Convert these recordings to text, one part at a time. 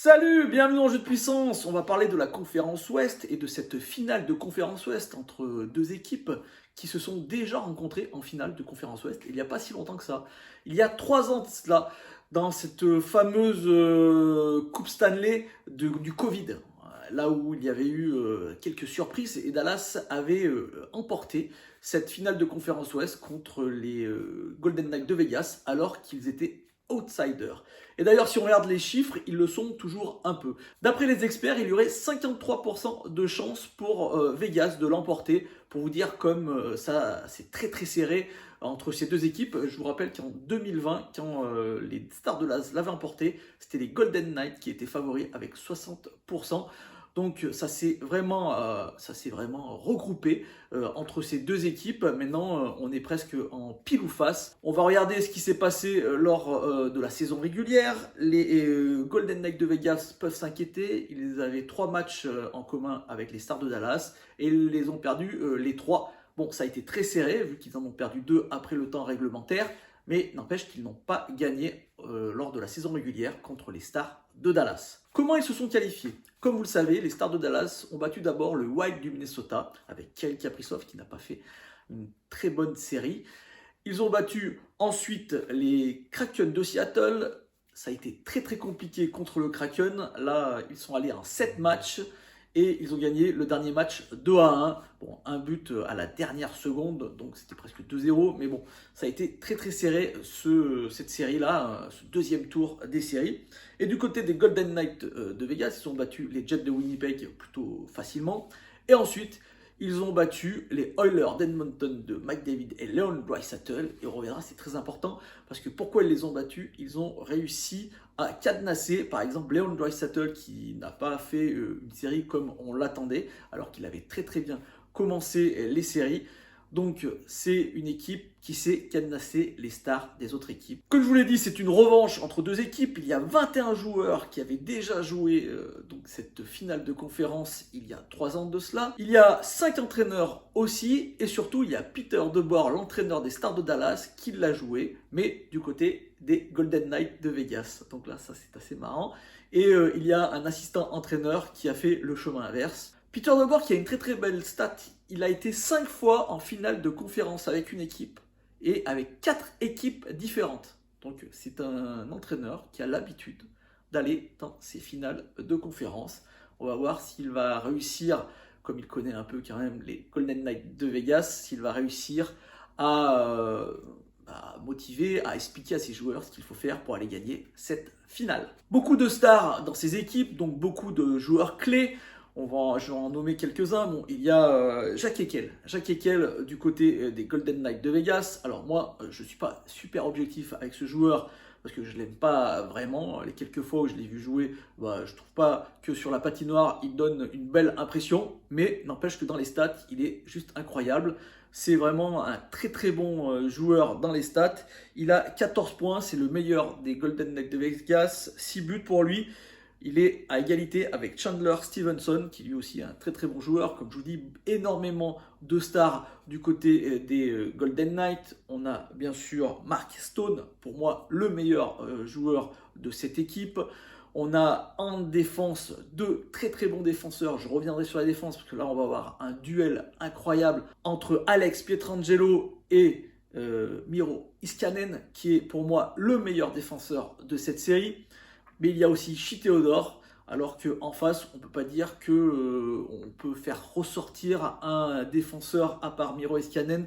Salut, bienvenue dans Jeu de puissance. On va parler de la conférence Ouest et de cette finale de conférence Ouest entre deux équipes qui se sont déjà rencontrées en finale de conférence Ouest il n'y a pas si longtemps que ça. Il y a 3 ans de cela, dans cette fameuse Coupe Stanley du Covid, là où il y avait eu quelques surprises et Dallas avait emporté cette finale de conférence Ouest contre les Golden Knights de Vegas alors qu'ils étaient outsiders. Et d'ailleurs, si on regarde les chiffres, ils le sont toujours un peu. D'après les experts, il y aurait 53% de chances pour Vegas de l'emporter. Pour vous dire comme ça, c'est très très serré entre ces deux équipes. Je vous rappelle qu'en 2020, quand les Stars de Dallas l'avaient emporté, c'était les Golden Knights qui étaient favoris avec 60%. Donc ça s'est vraiment regroupé entre ces deux équipes. Maintenant, on est presque en pile ou face. On va regarder ce qui s'est passé lors de la saison régulière. Les Golden Knights de Vegas peuvent s'inquiéter. Ils avaient 3 matchs en commun avec les Stars de Dallas et ils les ont perdus les 3. Bon, ça a été très serré vu qu'ils en ont perdu 2 après le temps réglementaire. Mais n'empêche qu'ils n'ont pas gagné lors de la saison régulière contre les Stars de Dallas. Comment ils se sont qualifiés? Comme vous le savez, les Stars de Dallas ont battu d'abord le Wild du Minnesota avec Kirill Kaprizov qui n'a pas fait une très bonne série. Ils ont battu ensuite les Kraken de Seattle. Ça a été très très compliqué contre le Kraken. Là, ils sont allés en 7 matchs. Et ils ont gagné le dernier match 2-1. Bon, un but à la dernière seconde, donc c'était presque 2-0. Mais bon, ça a été très très serré cette série-là, ce deuxième tour des séries. Et du côté des Golden Knights de Vegas, ils ont battu les Jets de Winnipeg plutôt facilement. Et ensuite, ils ont battu les Oilers d'Edmonton de McDavid et Leon Draisaitl. Et on reviendra, c'est très important parce que pourquoi ils les ont battus? Ils ont réussi à cadenasser, par exemple, Leon Draisaitl qui n'a pas fait une série comme on l'attendait, alors qu'il avait très très bien commencé les séries. Donc c'est une équipe qui sait cadenasser les stars des autres équipes. Comme je vous l'ai dit, c'est une revanche entre deux équipes. Il y a 21 joueurs qui avaient déjà joué donc cette finale de conférence il y a 3 ans de cela. Il y a 5 entraîneurs aussi. Et surtout, il y a Peter DeBoer, l'entraîneur des Stars de Dallas, qui l'a joué, mais du côté des Golden Knights de Vegas. Donc là, ça c'est assez marrant. Et il y a un assistant entraîneur qui a fait le chemin inverse. Peter DeBoer qui a une très très belle stat. Il a été 5 fois en finale de conférence avec une équipe et avec 4 équipes différentes. Donc c'est un entraîneur qui a l'habitude d'aller dans ces finales de conférence. On va voir s'il va réussir, comme il connaît un peu quand même les Golden Knights de Vegas, s'il va réussir à motiver, à expliquer à ses joueurs ce qu'il faut faire pour aller gagner cette finale. Beaucoup de stars dans ces équipes, donc beaucoup de joueurs clés. Je vais en nommer quelques-uns. Bon, il y a Jack Eichel. Jack Eichel du côté des Golden Knights de Vegas. Alors moi, je ne suis pas super objectif avec ce joueur parce que je ne l'aime pas vraiment. Les quelques fois où je l'ai vu jouer, je ne trouve pas que sur la patinoire, il donne une belle impression. Mais n'empêche que dans les stats, il est juste incroyable. C'est vraiment un très très bon joueur dans les stats. Il a 14 points, c'est le meilleur des Golden Knights de Vegas. 6 buts pour lui. Il est à égalité avec Chandler Stevenson, qui lui aussi est un très très bon joueur. Comme je vous dis, énormément de stars du côté des Golden Knights. On a bien sûr Mark Stone, pour moi le meilleur joueur de cette équipe. On a en défense 2 très très bons défenseurs. Je reviendrai sur la défense parce que là on va avoir un duel incroyable entre Alex Pietrangelo et Miro Iskanen, qui est pour moi le meilleur défenseur de cette série. Mais il y a aussi Shea Theodore, alors qu'en face, on ne peut pas dire qu'on peut faire ressortir un défenseur à part Miro Iskanen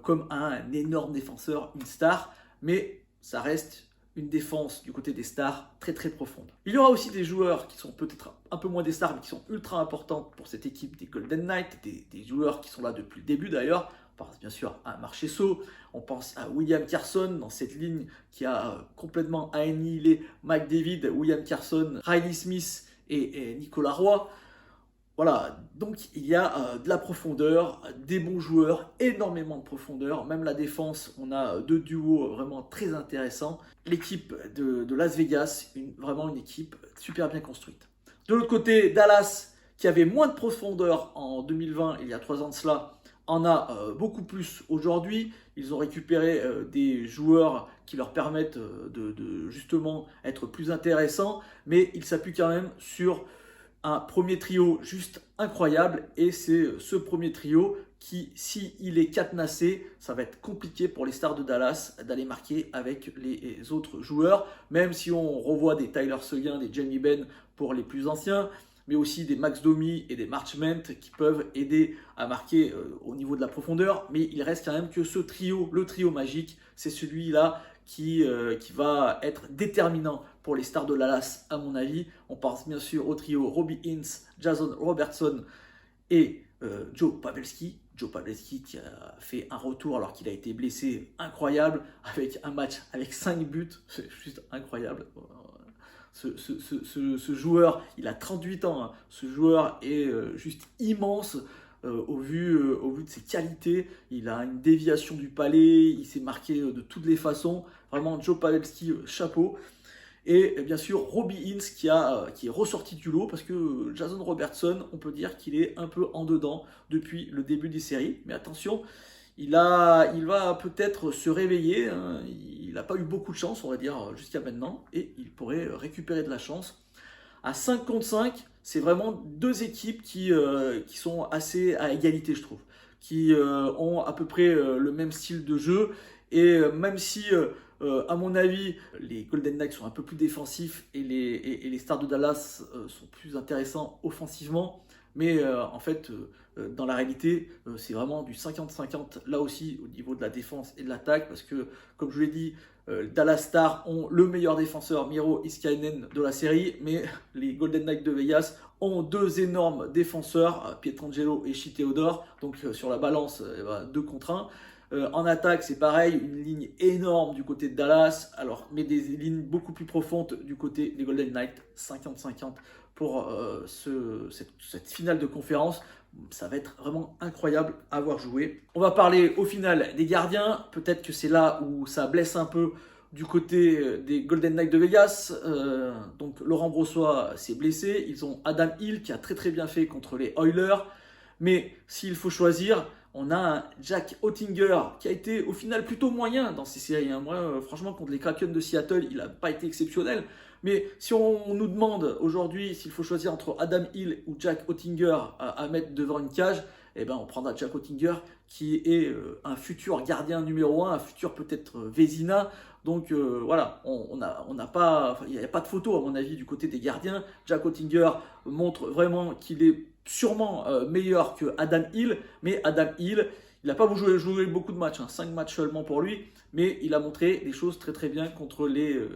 comme un énorme défenseur, une star. Mais ça reste une défense du côté des stars très très profonde. Il y aura aussi des joueurs qui sont peut-être un peu moins des stars, mais qui sont ultra importantes pour cette équipe des Golden Knights, des joueurs qui sont là depuis le début d'ailleurs. On pense bien sûr à Marchessault, on pense à William Karlsson dans cette ligne qui a complètement annihilé McDavid, William Karlsson, Riley Smith et Nicolas Roy. Voilà, donc il y a de la profondeur, des bons joueurs, énormément de profondeur. Même la défense, on a 2 duos vraiment très intéressants. L'équipe de Las Vegas, vraiment une équipe super bien construite. De l'autre côté, Dallas, qui avait moins de profondeur en 2020, il y a 3 ans de cela, en a beaucoup plus aujourd'hui. Ils ont récupéré des joueurs qui leur permettent de justement être plus intéressants, mais ils s'appuient quand même sur un premier trio juste incroyable, et c'est ce premier trio qui, s'il est cadenassé, ça va être compliqué pour les Stars de Dallas d'aller marquer avec les autres joueurs, même si on revoit des Tyler Seguin, des Jamie Benn pour les plus anciens, mais aussi des Max Domi et des Marchment qui peuvent aider à marquer au niveau de la profondeur. Mais il reste quand même que ce trio, le trio magique, c'est celui-là qui va être déterminant pour les Stars de Dallas, à mon avis. On pense bien sûr au trio Robbie Ince, Jason Robertson et Joe Pavelski. Joe Pavelski qui a fait un retour alors qu'il a été blessé incroyable, avec un match avec 5 buts, c'est juste incroyable. Ce joueur, il a 38 ans, hein. Ce joueur est juste immense au vu de ses qualités. Il a une déviation du palais, il s'est marqué de toutes les façons. Vraiment, Joe Pavelski, chapeau. Et bien sûr, Robbie Ince qui est ressorti du lot, parce que Jason Robertson, on peut dire qu'il est un peu en dedans depuis le début des séries. Mais attention, il va peut-être se réveiller, hein. Il n'a pas eu beaucoup de chance, on va dire, jusqu'à maintenant, et il pourrait récupérer de la chance. À 5 contre 5, c'est vraiment deux équipes qui sont assez à égalité, je trouve, qui ont à peu près le même style de jeu, et même si, à mon avis, les Golden Knights sont un peu plus défensifs et les Stars de Dallas sont plus intéressants offensivement, mais en fait, dans la réalité, c'est vraiment du 50-50 là aussi au niveau de la défense et de l'attaque, parce que, comme je l'ai dit, Dallas Stars ont le meilleur défenseur, Miro Heiskanen, de la série, mais les Golden Knights de Vegas ont deux énormes défenseurs, Pietrangelo et Shea Theodore, donc sur la balance, 2 contre 1. En attaque, c'est pareil, une ligne énorme du côté de Dallas, mais des lignes beaucoup plus profondes du côté des Golden Knights, 50-50 pour cette finale de conférence. Ça va être vraiment incroyable à voir jouer. On va parler au final des gardiens. Peut-être que c'est là où ça blesse un peu du côté des Golden Knights de Vegas. Donc Laurent Brossoit s'est blessé. Ils ont Adam Hill qui a très très bien fait contre les Oilers. Mais s'il faut choisir, on a un Jack Oettinger qui a été au final plutôt moyen dans ces séries, hein. Moi, franchement, contre les Kraken de Seattle, il n'a pas été exceptionnel. Mais si on nous demande aujourd'hui s'il faut choisir entre Adam Hill ou Jack Oettinger à mettre devant une cage, eh ben, on prendra Jack Oettinger qui est un futur gardien numéro 1, un futur peut-être Vezina. Donc voilà, il n'y a pas de photo à mon avis du côté des gardiens. Jack Oettinger montre vraiment qu'il est sûrement meilleur que Adam Hill, mais Adam Hill, il n'a pas joué beaucoup de matchs, hein, 5 matchs seulement pour lui, mais il a montré des choses très très bien contre les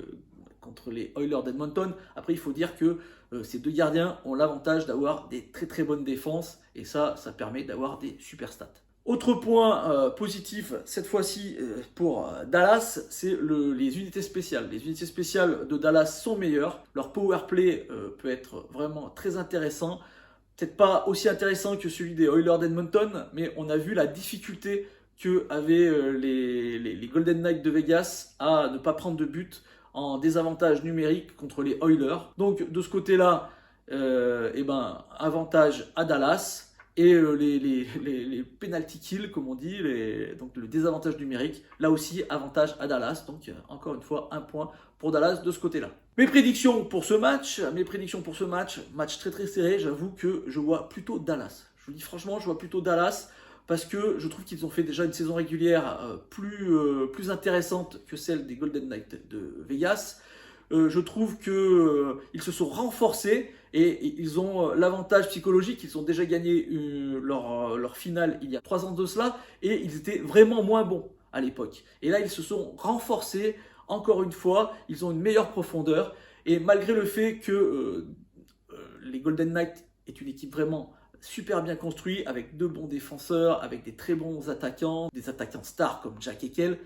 Oilers d'Edmonton. Après, il faut dire que ces deux gardiens ont l'avantage d'avoir des très très bonnes défenses, et ça permet d'avoir des super stats. Autre point positif, cette fois-ci pour Dallas, c'est les unités spéciales. Les unités spéciales de Dallas sont meilleures. Leur power play peut être vraiment très intéressant. Peut-être pas aussi intéressant que celui des Oilers d'Edmonton, mais on a vu la difficulté que avaient les Golden Knights de Vegas à ne pas prendre de but en désavantage numérique contre les Oilers. Donc de ce côté-là, avantage à Dallas. Et les penalty kills, comme on dit, donc le désavantage numérique, là aussi avantage à Dallas. Donc encore une fois, un point pour Dallas de ce côté-là. Mes prédictions pour ce match, match très très serré, j'avoue que je vois plutôt Dallas. Je vous dis franchement, je vois plutôt Dallas, parce que je trouve qu'ils ont fait déjà une saison régulière plus intéressante que celle des Golden Knights de Vegas. Je trouve qu'ils se sont renforcés et ils ont l'avantage psychologique. Ils ont déjà gagné leur finale il y a 3 ans de cela, et ils étaient vraiment moins bons à l'époque. Et là, ils se sont renforcés encore une fois. Ils ont une meilleure profondeur, et malgré le fait que les Golden Knights est une équipe vraiment super bien construite, avec 2 bons défenseurs, avec des très bons attaquants, des attaquants stars comme Jack Eichel,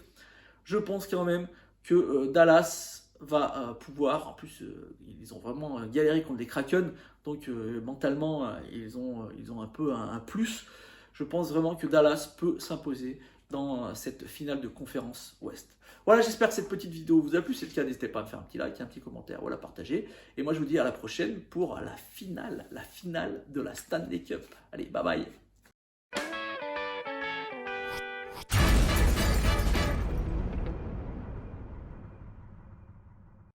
je pense quand même que Dallas va pouvoir, en plus ils ont vraiment galéré contre les Kraken, donc mentalement ils ont un peu un plus. Je pense vraiment que Dallas peut s'imposer dans cette finale de conférence Ouest. Voilà, j'espère que cette petite vidéo vous a plu. Si c'est le cas, n'hésitez pas à me faire un petit like, un petit commentaire ou à la partager. Et moi je vous dis à la prochaine pour la finale de la Stanley Cup. Allez, bye bye.